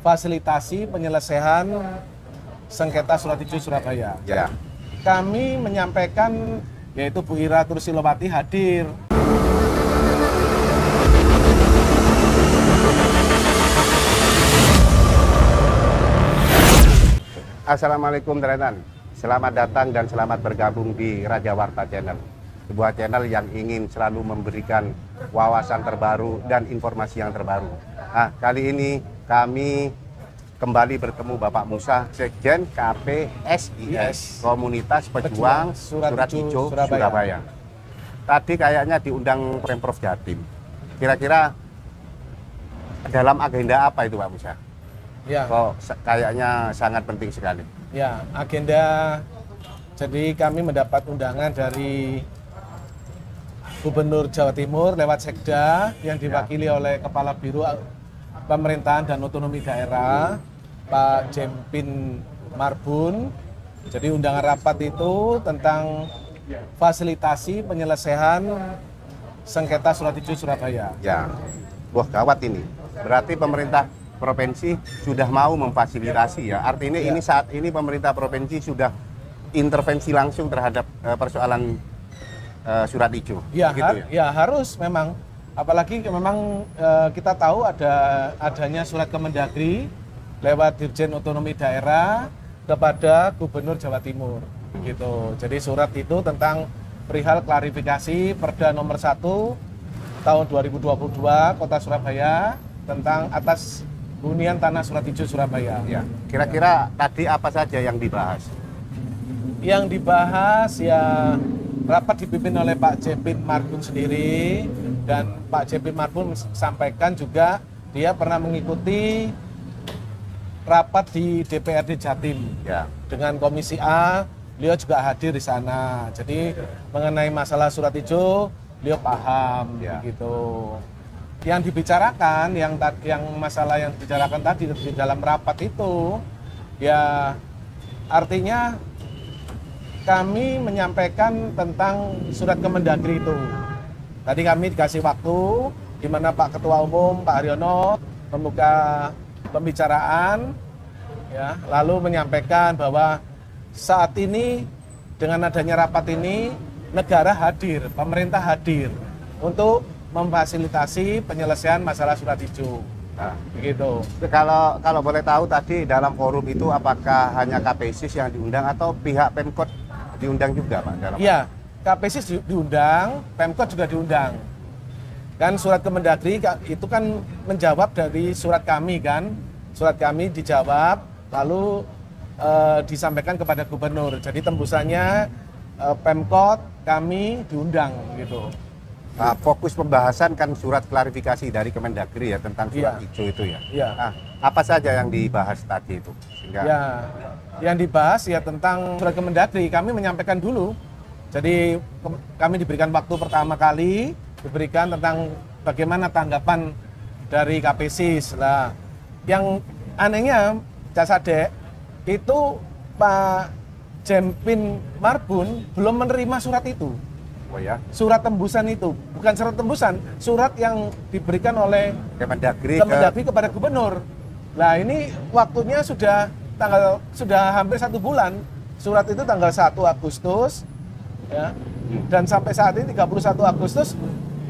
fasilitasi penyelesaian sengketa Surat Ijo Surabaya. Ya. Kami menyampaikan, yaitu Bu Ira Tursilowati hadir. Assalamualaikum teman-teman. Selamat datang dan selamat bergabung di Raja Warta Channel. Sebuah channel yang ingin selalu memberikan wawasan terbaru dan informasi yang terbaru. Nah, kali ini kami kembali bertemu Bapak Musa, Sekjen KPSIS, Komunitas Pejuang Surat Ijo Surabaya. Tadi kayaknya diundang Pemprov Jatim. Kira-kira dalam agenda apa itu Pak Musa? Ya. Kok kayaknya sangat penting sekali. Ya, agenda. Jadi kami mendapat undangan dari Gubernur Jawa Timur lewat Sekda yang diwakili oleh Kepala Biro Pemerintahan dan Otonomi Daerah, Pak Jempin Marbun. Jadi undangan rapat itu tentang fasilitasi penyelesaian sengketa Surat Ijo Surabaya. Ya, wah gawat ini. Berarti pemerintah provinsi sudah mau memfasilitasi ya. Artinya ini saat ini pemerintah provinsi sudah intervensi langsung terhadap persoalan Surat Ijo. Ya, gitu ya harus memang. Apalagi memang kita tahu adanya surat Kemendagri lewat Dirjen Otonomi Daerah kepada Gubernur Jawa Timur. Gitu. Jadi surat itu tentang perihal klarifikasi Perda nomor 1 tahun 2022 Kota Surabaya tentang atas hunian tanah Surat Ijo Surabaya. Ya. Kira-kira tadi apa saja yang dibahas? Yang dibahas ya rapat dipimpin oleh Pak Jempin Marbun sendiri, dan Pak Jempin Marbun sampaikan juga dia pernah mengikuti rapat di DPRD Jatim Ya. dengan Komisi A, beliau juga hadir di sana. Jadi mengenai masalah Surat Ijo beliau paham gitu. Yang dibicarakan, yang masalah yang dibicarakan tadi di dalam rapat itu, ya artinya kami menyampaikan tentang surat Kemendagri itu. Tadi kami dikasih waktu, di mana Pak Ketua Umum, Pak Haryono, membuka pembicaraan, ya, lalu menyampaikan bahwa saat ini dengan adanya rapat ini, negara hadir, pemerintah hadir untuk memfasilitasi penyelesaian masalah Surat Ijo. Nah, begitu. Kalau boleh tahu tadi dalam forum itu apakah hanya KPSIS yang diundang atau pihak Pemkot diundang juga Pak dalam? Iya, KPSIS diundang, Pemkot juga diundang. Kan surat Kemendagri itu kan menjawab dari surat kami kan. Surat kami dijawab lalu disampaikan kepada gubernur. Jadi tembusannya Pemkot kami diundang gitu. Nah, fokus pembahasan kan surat klarifikasi dari Kemendagri ya tentang Surat Ijo itu ya. Iya. Nah, apa saja yang dibahas tadi itu? Sehingga Ya, yang dibahas ya tentang surat Kemendagri, kami menyampaikan dulu. Jadi kami diberikan waktu pertama kali, diberikan tentang bagaimana tanggapan dari KPSIS. Lah, yang anehnya Casadek itu Pak Jempin Marbun belum menerima surat itu. oh ya, Surat tembusan itu, bukan surat tembusan, surat yang diberikan oleh Kemendagri kepada gubernur. Nah ini waktunya sudah hampir 1 bulan. Surat itu tanggal 1 Agustus, ya. Dan sampai saat ini 31 Agustus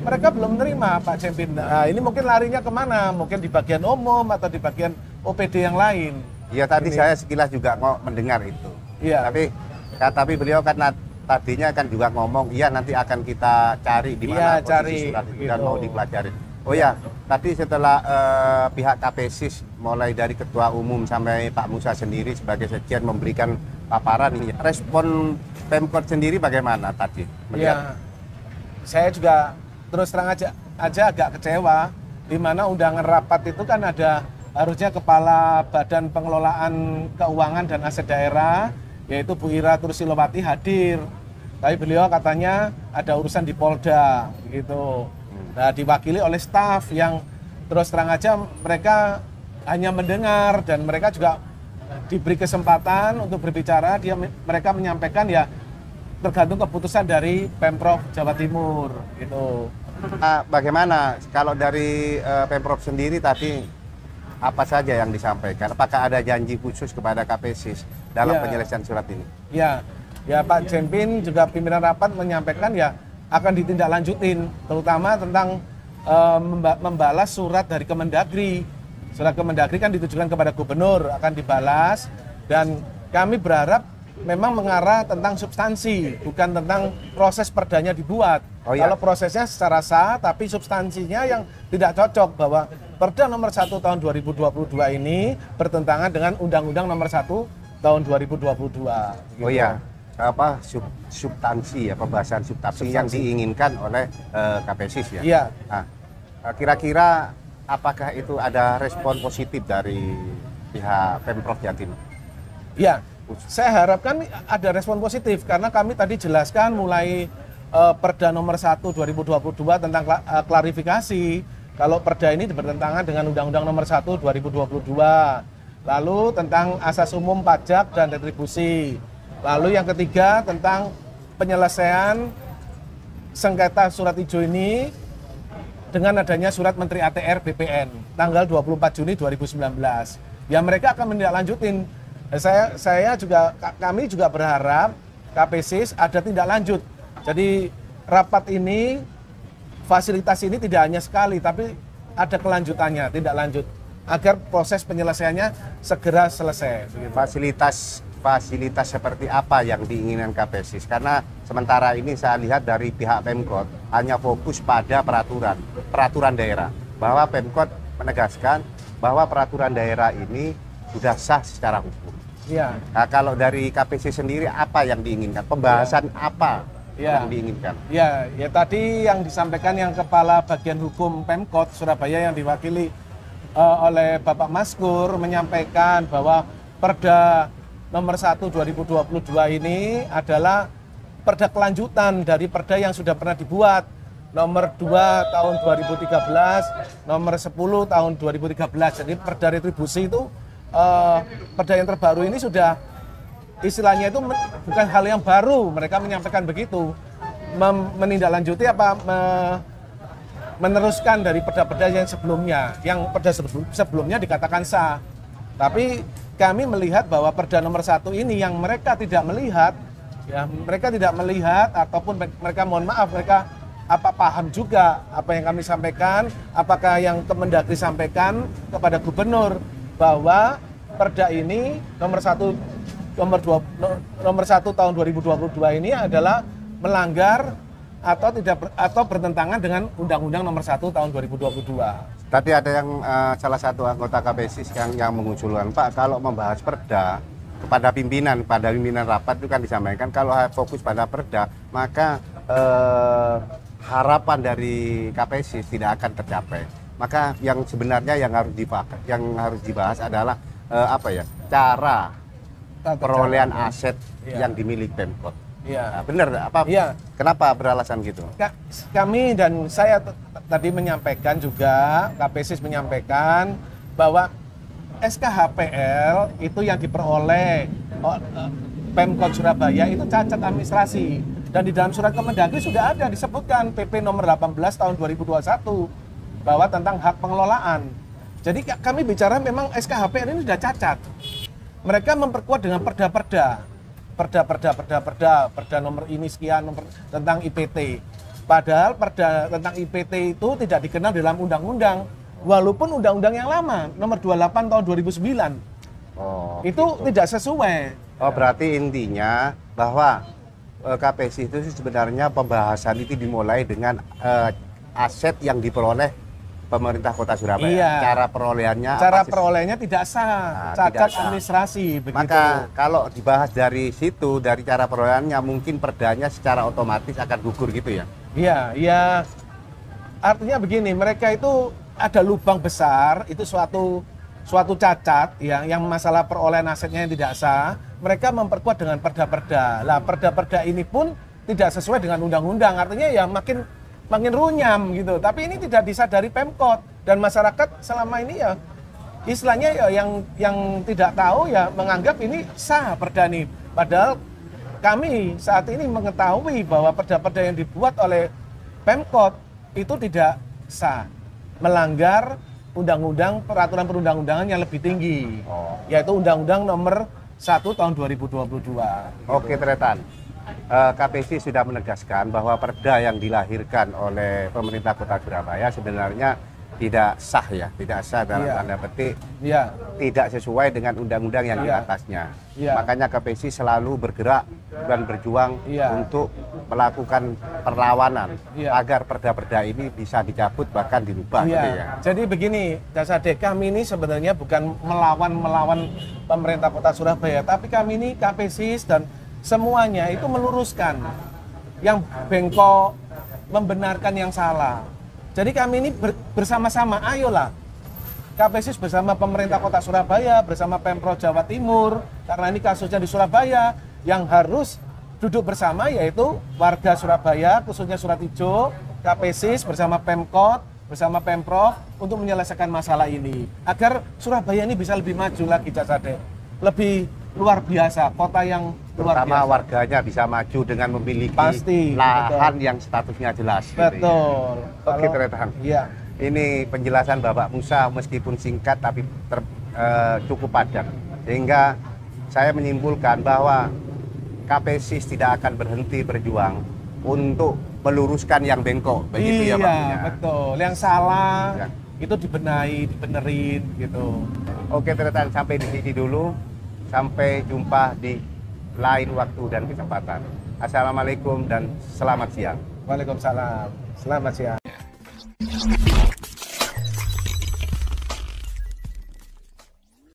mereka belum menerima Pak Jempin. Nah ini mungkin larinya kemana? Mungkin di bagian umum atau di bagian OPD yang lain. Iya tadi Ini. saya sekilas juga mau mendengar itu. Iya. Tapi beliau kan tadinya kan juga ngomong, iya nanti akan kita cari di mana posisi cari, surat itu dan gitu. mau dipelajari. Oh ya, tadi setelah pihak KPSIS mulai dari Ketua Umum sampai Pak Musa sendiri sebagai sekjen memberikan paparan ini, respon Pemkot sendiri bagaimana tadi? Iya, saya juga terus terang aja agak kecewa, di mana undangan rapat itu kan ada harusnya Kepala Badan Pengelolaan Keuangan dan Aset Daerah, yaitu Bu Ira Tursilowati hadir. Tapi beliau katanya ada urusan di Polda, gitu. Nah, diwakili oleh staf yang terus terang aja mereka hanya mendengar dan mereka juga diberi kesempatan untuk berbicara. Mereka menyampaikan ya tergantung keputusan dari Pemprov Jawa Timur, gitu. Bagaimana kalau dari Pemprov sendiri tadi apa saja yang disampaikan? Apakah ada janji khusus kepada KPSIS dalam Ya. penyelesaian surat ini? Ya, ya Pak Jempin juga pimpinan rapat menyampaikan ya akan ditindaklanjutin, terutama tentang membalas surat dari Kemendagri. Surat Kemendagri kan ditujukan kepada gubernur, akan dibalas, dan kami berharap memang mengarah tentang substansi, bukan tentang proses perdanya dibuat. Oh, iya. Kalau prosesnya secara sah, tapi substansinya yang tidak cocok, bahwa Perda nomor 1 tahun 2022 ini bertentangan dengan Undang-Undang nomor 1 tahun 2022. Oh iya, substansi ya, pembahasan substansi yang diinginkan oleh KPSIS ya. Iya. Nah, kira-kira apakah itu ada respon positif dari pihak Pemprov Jatim? Ya, saya harapkan ada respon positif karena kami tadi jelaskan mulai Perda nomor 1 2022 tentang klarifikasi kalau Perda ini bertentangan dengan Undang-Undang nomor 1 2022. Lalu tentang asas umum pajak dan retribusi. Lalu yang ketiga tentang penyelesaian sengketa surat hijau ini dengan adanya surat Menteri ATR BPN tanggal 24 Juni 2019. Ya mereka akan menindaklanjutin. Kami juga berharap KPSIS ada tindak lanjut. Jadi rapat ini, fasilitas ini tidak hanya sekali, tapi ada kelanjutannya, tindak lanjut, agar proses penyelesaiannya segera selesai. Fasilitas seperti apa yang diinginkan KPSIS? Karena sementara ini saya lihat dari pihak Pemkot hanya fokus pada peraturan daerah, bahwa Pemkot menegaskan bahwa peraturan daerah ini sudah sah secara hukum. Ya. Nah, kalau dari KPSIS sendiri apa yang diinginkan? Pembahasan apa yang diinginkan? Ya tadi yang disampaikan yang Kepala Bagian Hukum Pemkot Surabaya yang diwakili oleh Bapak Maskur menyampaikan bahwa Perda nomor 1 2022 ini adalah perda kelanjutan dari perda yang sudah pernah dibuat, nomor 2 tahun 2013, nomor 10 tahun 2013. Jadi perda retribusi itu perda yang terbaru ini sudah istilahnya itu bukan hal yang baru, mereka menyampaikan begitu, menindaklanjuti meneruskan dari perda-perda yang sebelumnya, yang perda sebelumnya dikatakan sah. Tapi kami melihat bahwa perda nomor 1 ini yang mereka tidak melihat, ya mereka tidak melihat ataupun mereka mohon maaf mereka paham juga apa yang kami sampaikan, apakah yang Kemendagri sampaikan kepada gubernur bahwa perda ini nomor 1 tahun 2022 ini adalah melanggar atau bertentangan dengan Undang-Undang nomor 1 tahun 2022. Tapi ada yang salah satu anggota KPSIS yang mengusulkan, Pak, kalau membahas perda pada pimpinan rapat itu kan disampaikan kalau fokus pada perda maka harapan dari KPSIS tidak akan tercapai. Maka yang sebenarnya yang harus dibahas adalah cara perolehan aset yang dimiliki Pemkot. Ya. Nah, benar apa? Ya. Kenapa beralasan gitu? Kami dan saya tadi menyampaikan juga, KPSIS menyampaikan bahwa SKHPL itu yang diperoleh Pemkot Surabaya itu cacat administrasi, dan di dalam surat Kemendagri sudah ada disebutkan PP nomor 18 tahun 2021 bahwa tentang hak pengelolaan. Jadi kami bicara memang SKHPL ini sudah cacat. Mereka memperkuat dengan perda nomor ini sekian, nomor tentang IPT. Padahal perda tentang IPT itu tidak dikenal dalam undang-undang, walaupun undang-undang yang lama, nomor 28 tahun 2009. Itu gitu. Tidak sesuai. Oh, berarti intinya bahwa KPSIS itu sebenarnya pembahasan itu dimulai dengan aset yang diperoleh pemerintah Kota Surabaya. Iya. Cara perolehannya tidak sah, cacat administrasi. Begitu. Maka kalau dibahas dari situ, dari cara perolehannya, mungkin perdanya secara otomatis akan gugur gitu ya? Iya. Artinya begini, mereka itu ada lubang besar, itu suatu cacat yang masalah perolehan asetnya yang tidak sah. Mereka memperkuat dengan perda-perda. Lah perda-perda ini pun tidak sesuai dengan undang-undang. Artinya ya makin runyam gitu. Tapi ini tidak disadari Pemkot, dan masyarakat selama ini ya istilahnya ya yang tidak tahu ya menganggap ini sah perda ini. Padahal kami saat ini mengetahui bahwa perda-perda yang dibuat oleh Pemkot itu tidak sah, melanggar undang-undang peraturan perundang-undangan yang lebih tinggi, yaitu Undang-Undang Nomor 1 Tahun 2022. Oke, Tretan. KPC sudah menegaskan bahwa perda yang dilahirkan oleh pemerintah Kota Surabaya sebenarnya tidak sah ya, tidak sah dalam tanda petik, tidak sesuai dengan undang-undang yang di atasnya. Makanya KPC selalu bergerak dan berjuang untuk melakukan perlawanan agar perda-perda ini bisa dicabut bahkan dirubah. Gitu ya. Jadi begini, Dasade, kami ini sebenarnya bukan melawan pemerintah Kota Surabaya, tapi kami ini KPC dan semuanya itu meluruskan yang bengkok, membenarkan yang salah. Jadi kami ini bersama-sama, ayolah KPSIS bersama pemerintah Kota Surabaya, bersama Pemprov Jawa Timur, karena ini kasusnya di Surabaya, yang harus duduk bersama yaitu warga Surabaya, khususnya Suratijo, KPSIS bersama Pemkot, bersama Pemprov untuk menyelesaikan masalah ini. Agar Surabaya ini bisa lebih maju lagi, Jasade. Lebih luar biasa, kota yang luar terutama biasa. Warganya bisa maju dengan memiliki lahan yang statusnya jelas. Betul. Gitu ya. Oke, Tretan. Iya. Ini penjelasan Bapak Musa meskipun singkat tapi cukup padat. Sehingga saya menyimpulkan bahwa KPSIS tidak akan berhenti berjuang untuk meluruskan yang bengkok. Begitu ya, Pak? Iya, betul. Yang salah itu dibenahi, dibenerin gitu. Oke, Tretan, sampai di sini dulu. Sampai jumpa di lain waktu dan kesempatan. Assalamualaikum dan selamat siang. Waalaikumsalam. Selamat siang.